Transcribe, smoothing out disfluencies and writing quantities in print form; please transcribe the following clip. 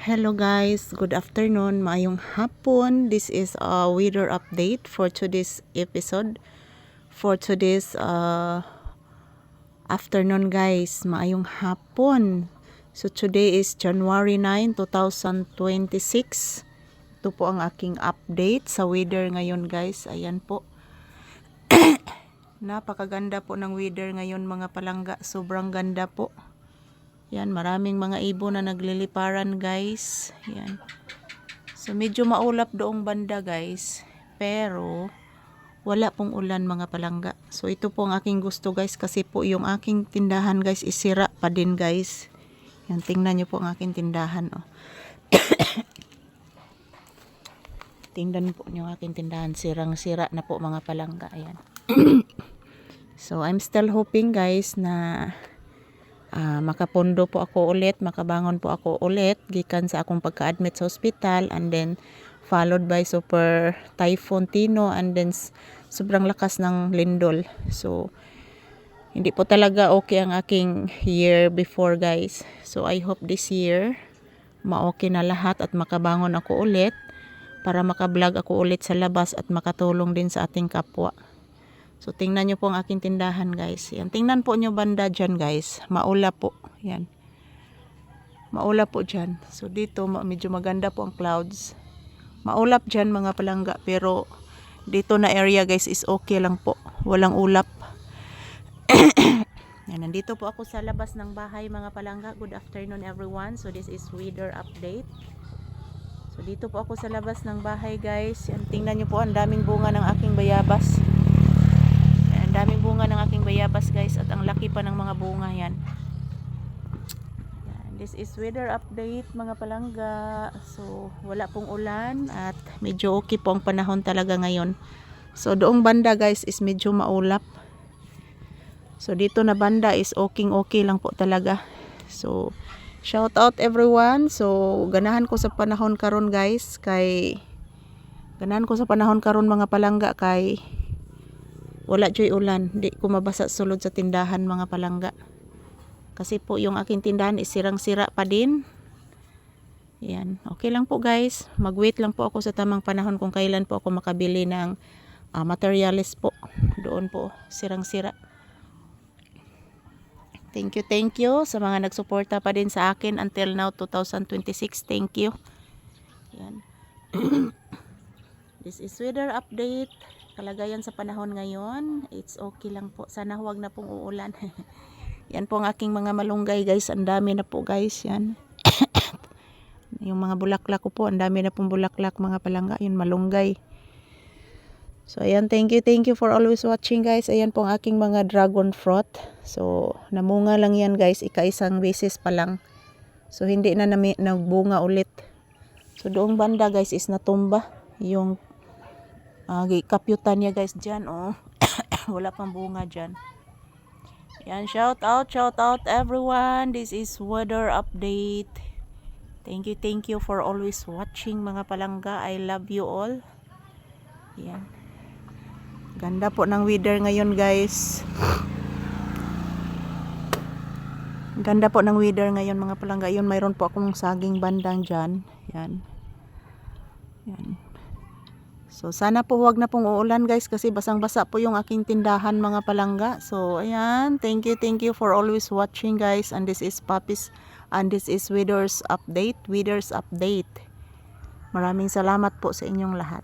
Hello guys, good afternoon, maayong hapon. This is a weather update for today's episode. For today's afternoon guys, maayong hapon. So today is January 9, 2026. Ito po ang aking update sa weather ngayon guys. Ayan po. Napakaganda po ng weather ngayon mga palangga. Sobrang ganda po. Yan, maraming mga ibon na nagliliparan guys. Yan. So medyo maulap doong banda guys. Pero wala pong ulan mga palangga. So ito po ang aking gusto guys. Kasi po yung aking tindahan guys isira pa din guys. Yan, tingnan nyo po ang aking tindahan. Oh. Tingnan po yung aking tindahan. Sirang-sira na po mga palangga. Ayan. So I'm still hoping guys na makapondo po ako ulit, makabangon po ako ulit gikan sa akong pagka-admit sa hospital, and then followed by super typhoon Tino, and then sobrang lakas ng lindol. So hindi po talaga okay ang aking year before guys. So I hope this year ma-okay na lahat at makabangon ako ulit para maka-vlog ako ulit sa labas at makatulong din sa ating kapwa. So, tingnan nyo po ang aking tindahan, guys. Yan. Tingnan po nyo banda dyan, guys. Maula po. Yan. Maula po dyan. So, dito, medyo maganda po ang clouds. Maulap dyan, mga palangga. Pero, dito na area, guys, is okay lang po. Walang ulap. Yan. Nandito po ako sa labas ng bahay, mga palangga. Good afternoon, everyone. So, this is weather update. So, dito po ako sa labas ng bahay, guys. Yan. Tingnan nyo po, ang daming bunga ng aking bayabas. Daming bunga ng aking bayabas guys, at ang laki pa ng mga bunga yan. This is weather update mga palangga. So wala pong ulan at medyo okay po ang panahon talaga ngayon. So doong banda guys is medyo maulap. So dito na banda is okay lang po talaga. So shout out everyone. So ganahan ko sa panahon karon guys, ganahan ko sa panahon karon mga palangga kay wala joy ulan, di ko mabasa sulod sa tindahan mga palangga. Kasi po yung aking tindahan is sirang-sira pa din. Yan, okay lang po guys. Mag-wait lang po ako sa tamang panahon kung kailan po ako makabili ng materials po. Doon po, sirang-sira. Thank you sa mga nagsuporta pa din sa akin until now 2026. Thank you. Yan. This is weather update. Kalagayan sa panahon ngayon, it's okay lang po. Sana huwag na pong uulan. Yan po ang aking mga malunggay guys. Ang dami na po guys. Yan. Yung mga bulaklak ko po. Ang dami na pong bulaklak mga palangga. Yun malunggay. So ayan, thank you for always watching guys. Ayan po ang aking mga dragon fruit. So namunga lang yan guys. Ika-isang beses pa lang. So hindi na nagbunga ulit. So doong banda guys is natumba. Yung kapyutan niya guys dyan, oh. Wala pang bunga dyan. Yan, shout out everyone. This is weather update. Thank you for always watching mga palangga. I love you all. Yan. Ganda po ng weather ngayon guys. Ganda po ng weather ngayon mga palangga. Yun, mayroon po akong saging bandang dyan. Yan. Yan. So sana po huwag na pong uulan guys kasi basang-basa po yung aking tindahan mga palangga. So ayan, thank you for always watching guys, and this is Papis and this is weather's update. Maraming salamat po sa inyong lahat.